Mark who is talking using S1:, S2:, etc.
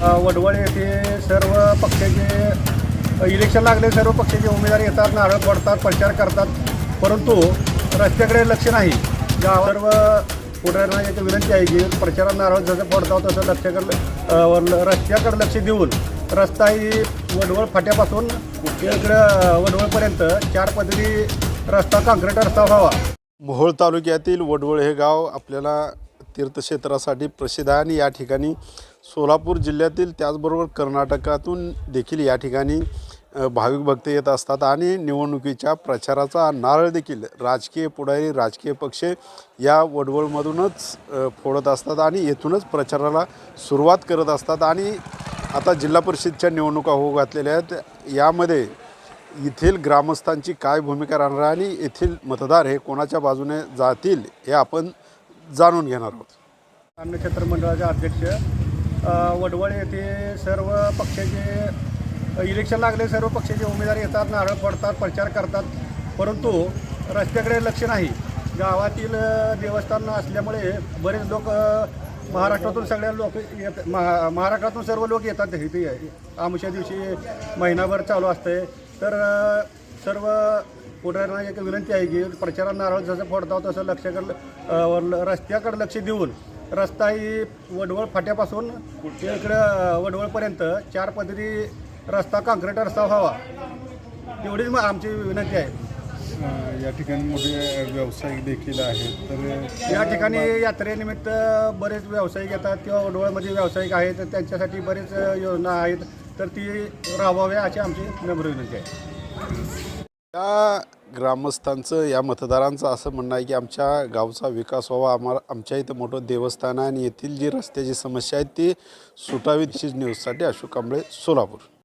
S1: वडवळ येथे सर्व पक्षाचे इलेक्शन लागले, सर्व पक्षाचे उमेदवार येतात, नारळ फोडतात, प्रचार करतात, परंतु रस्त्याकडे लक्ष नाही. सर्व पुढाऱ्यांना एक विनंती आहे की प्रचारात नारळ जसं फोडतात तसं रस्त्याकडे लक्ष देऊन रस्ता ही वडवळ फाट्यापासून इकडं वडवळपर्यंत 4 पदरी रस्ता, काँक्रीट रस्ता व्हावा.
S2: मोहोळ तालुक्यातील वडवळ हे गाव आपल्याला तीर्थक्षेत्रासाठी प्रसिद्ध आहे आणि या ठिकाणी सोलापूर जिल्ह्यातील त्याचबरोबर कर्नाटकातून देखील या ठिकाणी भाविक भक्त येत असतात आणि निवडणुकीच्या प्रचाराचा नारळ देखील राजकीय पुढारी, राजकीय पक्ष या वडवळमधूनच फोडत असतात आणि येथूनच प्रचाराला सुरुवात करत असतात. आणि आता जिल्हा परिषदच्या निवडणुका होऊ घातलेल्या आहेत. यामध्ये येथील ग्रामस्थांची काय भूमिका राहणार आणि येथील मतदार हे कोणाच्या बाजूने जातील हे आपण जाणून घेणार आहोत.
S1: अन्नक्षेत्र मंडळाचे अध्यक्ष वडवळ येथे सर्व पक्षाचे इलेक्शन लागले, सर्व पक्षाचे उमेदवार येतात, नारळ फोडतात, प्रचार करतात, परंतु रस्त्याकडे लक्ष नाही. गावातील देवस्थान असल्यामुळे बरेच लोक महाराष्ट्रातून सगळ्या लोक महाराष्ट्रातून सर्व लोक येतात. इथे आमुष्या दिवशी महिनाभर चालू असते. तर सर्व पुढाऱ्यांना एक विनंती आहे की प्रचारात नारळ जसं फोडतात तसं रस्त्याकडे लक्ष देऊन रस्ता ही वडवळ फाट्यापासून इकडं वडवळपर्यंत 4 पदरी रस्ता, काँक्रीट रस्ता व्हावा, एवढीच आमची विनंती आहे.
S3: या ठिकाणी मोठे व्यावसायिक देखील आहेत. तर
S1: या ठिकाणी यात्रेनिमित्त बरेच व्यावसायिक येतात किंवा वडवळमध्ये व्यावसायिक आहेत, तर त्यांच्यासाठी बरेच योजना आहेत, तर ती राबवाव्या अशी आमची नम्र विनंती आहे.
S2: या ग्रामस्थांचं, या मतदारांचं असं म्हणणं आहे की आमच्या गावचा विकास व्हावा, आमच्या इथं मोठं देवस्थान आहे आणि येथील जी रस्त्याची समस्या आहे ती सुटावी. न्यूजसाठी अशोक कांबळे, सोलापूर.